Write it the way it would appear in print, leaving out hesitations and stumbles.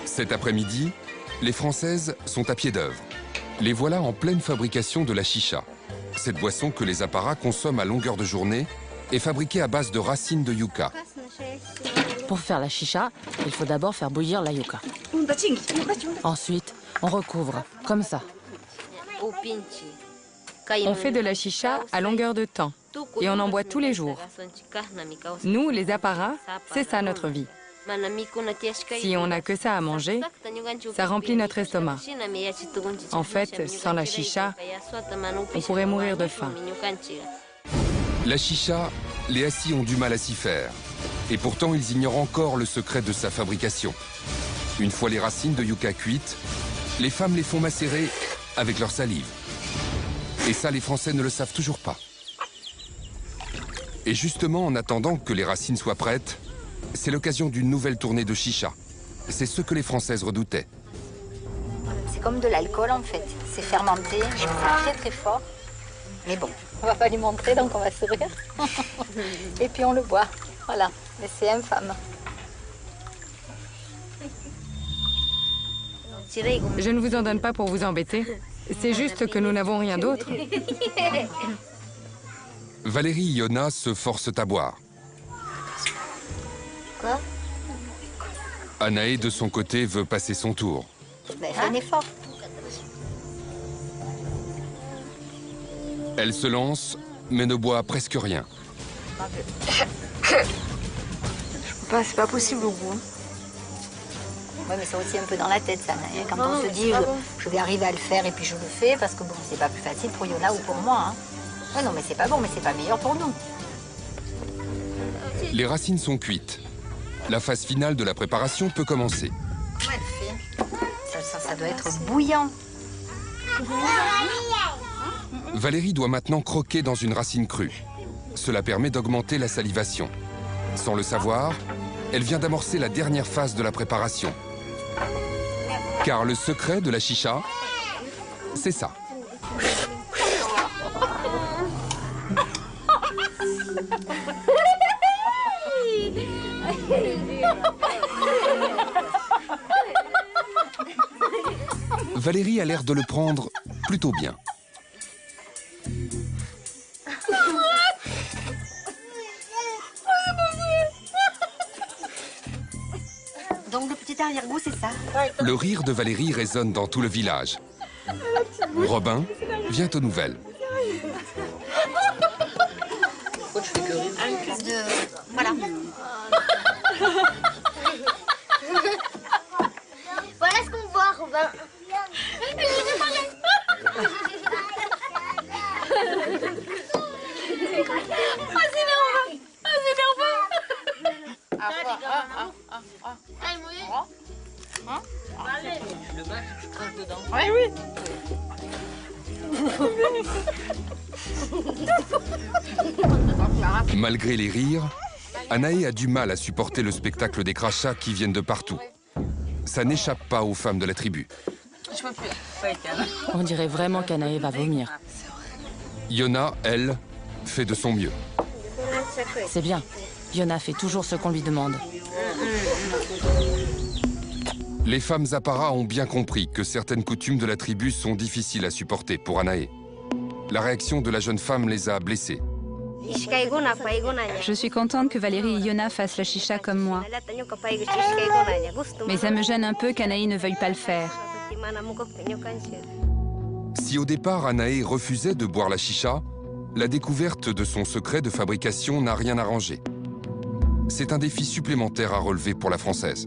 Cet après-midi, les Françaises sont à pied d'œuvre. Les voilà en pleine fabrication de la chicha. Cette boisson que les apparats consomment à longueur de journée est fabriquée à base de racines de yucca. Pour faire la chicha, il faut d'abord faire bouillir la yucca. Ensuite, on recouvre, comme ça. On fait de la chicha à longueur de temps et on en boit tous les jours. Nous, les apparas, c'est ça notre vie. Si on n'a que ça à manger, ça remplit notre estomac. En fait, sans la chicha, on pourrait mourir de faim. La chicha, les Hassis ont du mal à s'y faire. Et pourtant, ils ignorent encore le secret de sa fabrication. Une fois les racines de yucca cuites, les femmes les font macérer avec leur salive. Et ça, les Français ne le savent toujours pas. Et justement, en attendant que les racines soient prêtes, c'est l'occasion d'une nouvelle tournée de chicha. C'est ce que les Françaises redoutaient. C'est comme de l'alcool en fait. C'est fermenté, c'est très très fort. Mais bon, on va pas lui montrer, donc on va sourire. Et puis on le boit. Voilà, mais c'est infâme. Je ne vous en donne pas pour vous embêter. C'est juste que nous n'avons rien d'autre. Valérie et Yona se forcent à boire. Quoi? Anaé, de son côté, veut passer son tour. Ben, fais un effort. Elle se lance, mais ne boit presque rien. C'est pas possible au goût. Oui, mais c'est aussi un peu dans la tête, ça. Quand on se dit, je vais arriver à le faire et puis je le fais, parce que bon, c'est pas plus facile pour Yona ou pour moi. Hein. Ouais, non, mais c'est pas bon, mais c'est pas meilleur pour nous. Les racines sont cuites. La phase finale de la préparation peut commencer. Comment elle fait? Ça doit être bouillant. Valérie doit maintenant croquer dans une racine crue. Cela permet d'augmenter la salivation. Sans le savoir, elle vient d'amorcer la dernière phase de la préparation. Car le secret de la chicha, c'est ça. Valérie a l'air de le prendre plutôt bien. Donc le petit arrière-goût, c'est ça? Le rire de Valérie résonne dans tout le village. Robin vient aux nouvelles. Voilà. Voilà ce qu'on voit, Robin. Malgré les rires, Anaé a du mal à supporter le spectacle des crachats qui viennent de partout. Ça n'échappe pas aux femmes de la tribu. On dirait vraiment qu'Anaé va vomir. Yona, elle, fait de son mieux. C'est bien. Yona fait toujours ce qu'on lui demande. Les femmes apparas ont bien compris que certaines coutumes de la tribu sont difficiles à supporter pour Anaé. La réaction de la jeune femme les a blessées. Je suis contente que Valérie et Yona fassent la chicha comme moi. Mais ça me gêne un peu qu'Anaï ne veuille pas le faire. Si au départ Anaé refusait de boire la chicha, la découverte de son secret de fabrication n'a rien arrangé. C'est un défi supplémentaire à relever pour la Française.